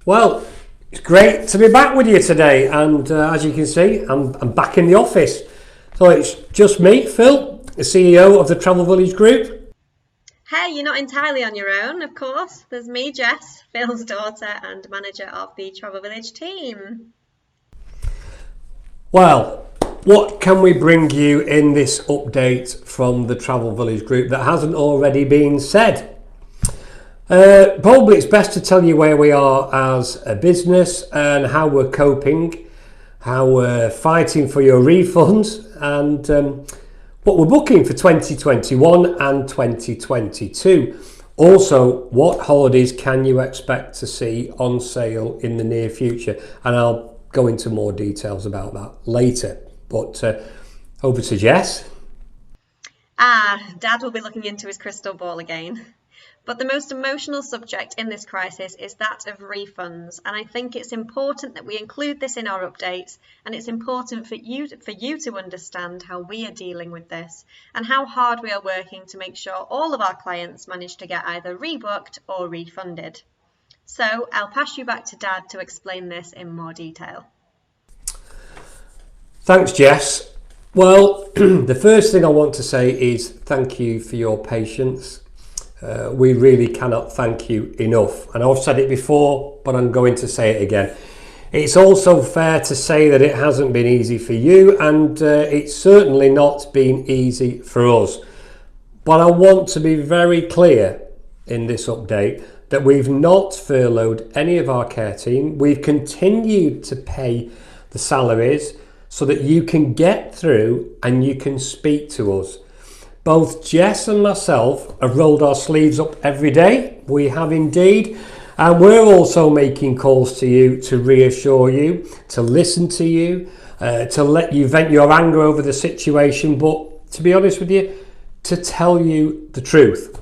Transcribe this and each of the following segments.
Well, it's great to be back with you today, and as you can see, I'm back in the office. So it's just me, Phil, the CEO of the Travel Village Group. Hey, you're not entirely on your own, of course. There's me, Jess, Phil's daughter and manager of the Travel Village team. Well, what can we bring you in this update from the Travel Village Group that hasn't already been said? Probably it's best to tell you where we are as a business and how we're coping, how we're fighting for your refunds, and what we're booking for 2021 and 2022. Also, what holidays can you expect to see on sale in the near future? And I'll go into more details about that later. But over to Jess. Dad will be looking into his crystal ball again. But the most emotional subject in this crisis is that of refunds, and I think it's important that we include this in our updates, and it's important for you to understand how we are dealing with this and how hard we are working to make sure all of our clients manage to get either rebooked or refunded. So I'll pass you back to Dad to explain this in more detail. Thanks, Jess. Well, the first thing I want to say is thank you for your patience. We really cannot thank you enough. And I've said it before, but I'm going to say it again. It's also fair to say that it hasn't been easy for you, and it's certainly not been easy for us. But I want to be very clear in this update that we've not furloughed any of our care team. We've continued to pay the salaries so that you can get through and you can speak to us. Both Jess and myself have rolled our sleeves up every day. We have indeed. And we're also making calls to you to reassure you, to listen to you, to let you vent your anger over the situation, but to be honest with you, to tell you the truth.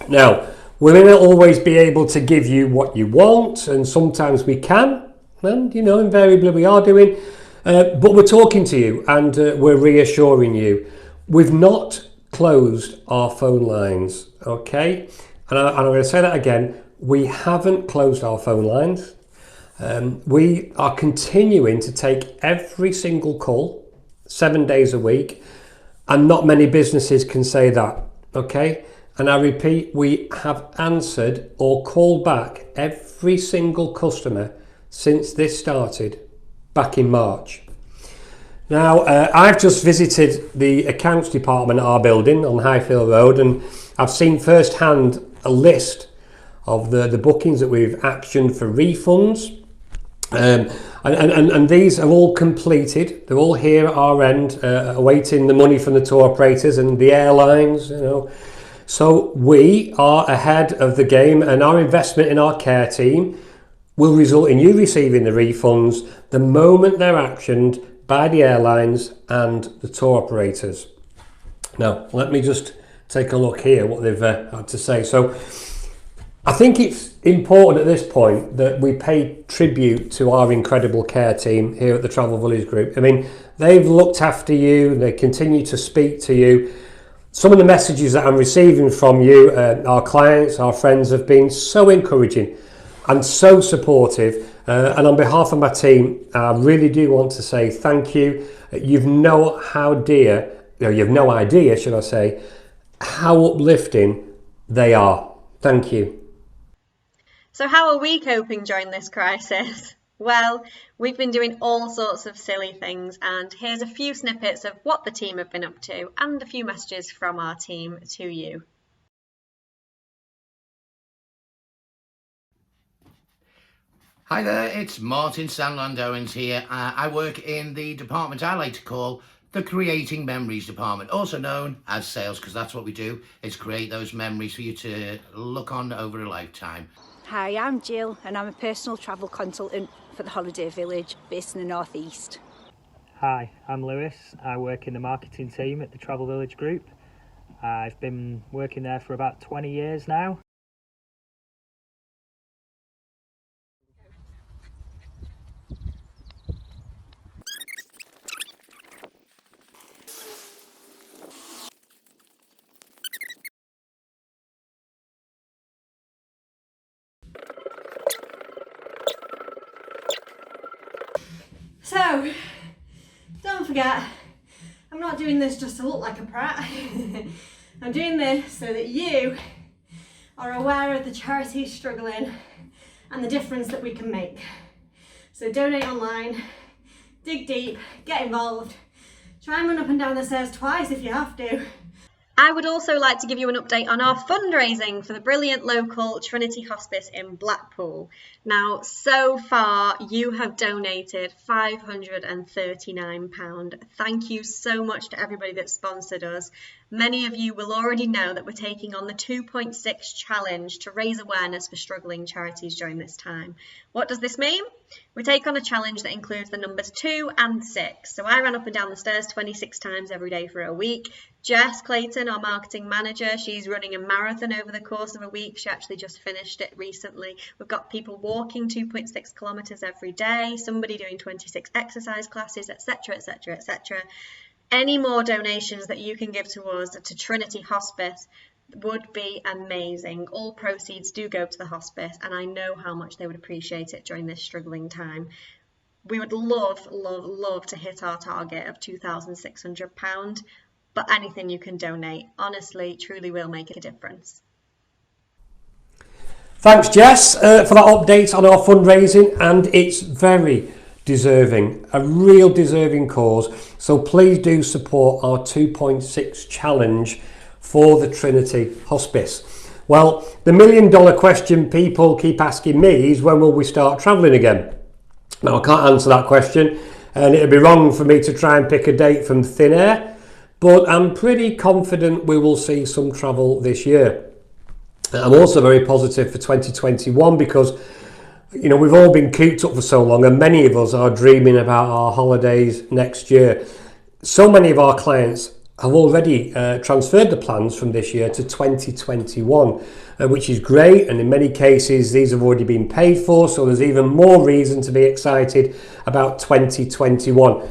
Now, we may not always be able to give you what you want, and sometimes we can, and invariably we are doing, but we're talking to you and we're reassuring you. We've not closed our phone lines, okay? And I'm going to say that again. We haven't closed our phone lines. We are continuing to take every single call, 7 days a week, and not many businesses can say that, okay? And I repeat, we have answered or called back every single customer since this started back in March. Now, I've just visited the accounts department at our building on Highfield Road, and I've seen firsthand a list of the bookings that we've actioned for refunds. And these are all completed. They're all here at our end, awaiting the money from the tour operators and the airlines, So we are ahead of the game, and our investment in our care team will result in you receiving the refunds the moment they're actioned by the airlines and the tour operators. Now, let me just take a look here what they've had to say. So I think it's important at this point that we pay tribute to our incredible care team here at the Travel Village Group. I mean, they've looked after you, they continue to speak to you. Some of the messages that I'm receiving from you, our clients, our friends, have been so encouraging and so supportive. And on behalf of my team, I really do want to say thank you. You've no idea, should I say, how uplifting they are. Thank you. So how are we coping during this crisis? Well, we've been doing all sorts of silly things, and here's a few snippets of what the team have been up to and a few messages from our team to you. Hi there, it's Martin Sandland-Owens here. I work in the department I like to call the Creating Memories department, also known as sales, because that's what we do, is create those memories for you to look on over a lifetime. Hi, I'm Jill and I'm a personal travel consultant for the Holiday Village based in the North East. Hi, I'm Lewis. I work in the marketing team at the Travel Village Group. I've been working there for about 20 years now. So, don't forget, I'm not doing this just to look like a prat. I'm doing this so that you are aware of the charities struggling and the difference that we can make. So donate online, dig deep, get involved, try and run up and down the stairs twice if you have to. I would also like to give you an update on our fundraising for the brilliant local Trinity Hospice in Blackpool. Now, so far you have donated £539. Thank you so much to everybody that sponsored us. Many of you will already know that we're taking on the 2.6 challenge to raise awareness for struggling charities during this time. What does this mean? We take on a challenge that includes the numbers 2 and 6. So I ran up and down the stairs 26 times every day for a week. Jess Clayton, our marketing manager, she's running a marathon over the course of a week. She actually just finished it recently. We've got people walking 2.6 kilometres every day, somebody doing 26 exercise classes, etc, etc, etc. Any more donations that you can give to us, to Trinity Hospice, would be amazing. All proceeds do go to the hospice, and I know how much they would appreciate it during this struggling time. We would love, love, love to hit our target of £2,600, but anything you can donate, honestly, truly will make a difference. Thanks, Jess, for that update on our fundraising, and it's very deserving, a real deserving cause. So please do support our 2.6 challenge for the Trinity Hospice. Well, the $1 million question people keep asking me is, when will we start travelling again? Now, I can't answer that question, and it'd be wrong for me to try and pick a date from thin air, but I'm pretty confident we will see some travel this year. I'm also very positive for 2021 because, you know, we've all been cooped up for so long, and many of us are dreaming about our holidays next year. So many of our clients have already transferred the plans from this year to 2021, which is great, and in many cases these have already been paid for, so there's even more reason to be excited about 2021.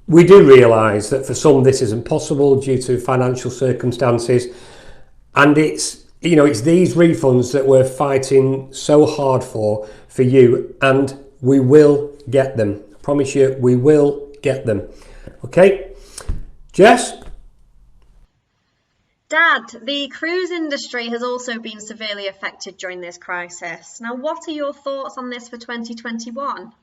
We do realise that for some this isn't possible due to financial circumstances, and it's these refunds that we're fighting so hard for you, and we will get them. I promise you, we will get them. Okay, Jess? Dad, the cruise industry has also been severely affected during this crisis. Now, what are your thoughts on this for 2021?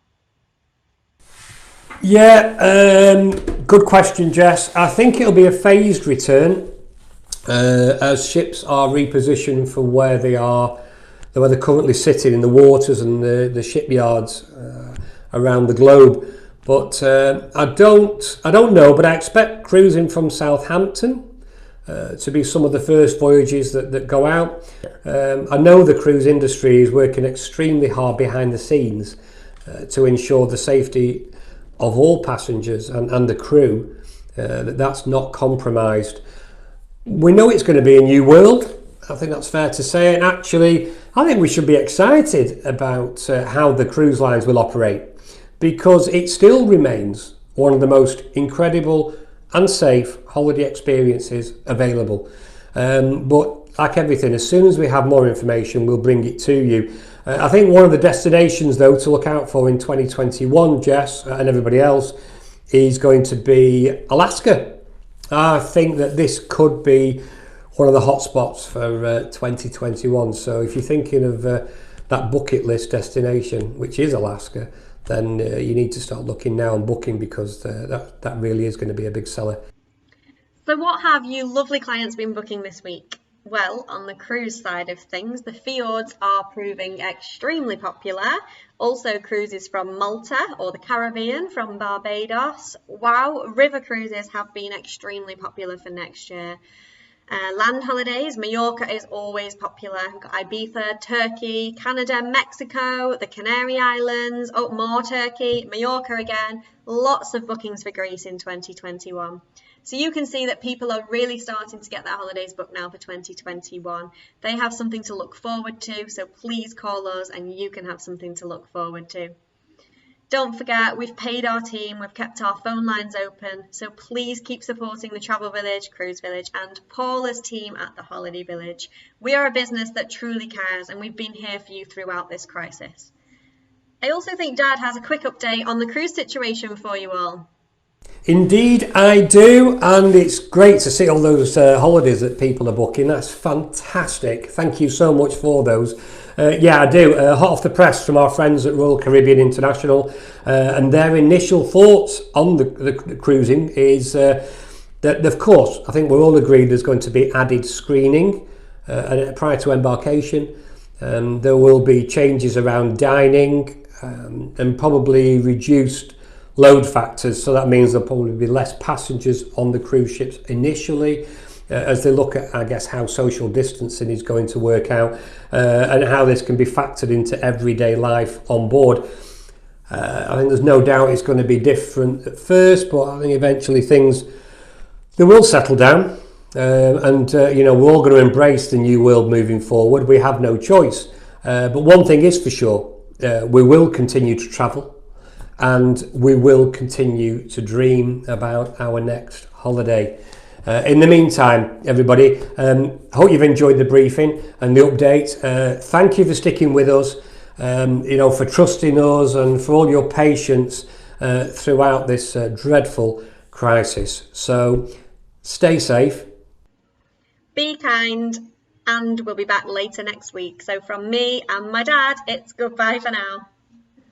Yeah, good question, Jess. I think it'll be a phased return as ships are repositioned from where they're currently sitting in the waters and the shipyards around the globe. But I don't know, but I expect cruising from Southampton to be some of the first voyages that go out. I know the cruise industry is working extremely hard behind the scenes to ensure the safety of all passengers and the crew, that's not compromised. We know it's going to be a new world. I think that's fair to say. And actually, I think we should be excited about how the cruise lines will operate, because it still remains one of the most incredible and safe holiday experiences available. But like everything, as soon as we have more information, we'll bring it to you. I think one of the destinations, though, to look out for in 2021, Jess, and everybody else, is going to be Alaska. I think that this could be one of the hotspots for 2021. So if you're thinking of that bucket list destination, which is Alaska, then you need to start looking now and booking, because that really is going to be a big seller. So what have you lovely clients been booking this week? Well, on the cruise side of things, the fjords are proving extremely popular. Also, cruises from Malta or the Caribbean from Barbados. Wow, river cruises have been extremely popular for next year. Land holidays, Mallorca is always popular. We've got Ibiza, Turkey, Canada, Mexico, the Canary Islands, more Turkey, Mallorca again. Lots of bookings for Greece in 2021. So you can see that people are really starting to get their holidays booked now for 2021. They have something to look forward to, so please call us and you can have something to look forward to. Don't forget, we've paid our team, we've kept our phone lines open, so please keep supporting the Travel Village, Cruise Village and Paula's team at the Holiday Village. We are a business that truly cares, and we've been here for you throughout this crisis. I also think Dad has a quick update on the cruise situation for you all. Indeed, I do, and it's great to see all those holidays that people are booking. That's fantastic. Thank you so much for those. Yeah, I do. Hot off the press from our friends at Royal Caribbean International, and their initial thoughts on the cruising is that, of course, I think we're all agreed there's going to be added screening prior to embarkation. There will be changes around dining and probably reduced load factors, so that means there'll probably be less passengers on the cruise ships initially as they look at, I guess, how social distancing is going to work out and how this can be factored into everyday life on board. I think there's no doubt it's going to be different at first, but I think eventually they will settle down and we're all going to embrace the new world moving forward. We have no choice, but one thing is for sure, we will continue to travel. And we will continue to dream about our next holiday. In the meantime, everybody, hope you've enjoyed the briefing and the update. Thank you for sticking with us, for trusting us and for all your patience throughout this dreadful crisis. So stay safe. Be kind, and we'll be back later next week. So from me and my dad, it's goodbye for now.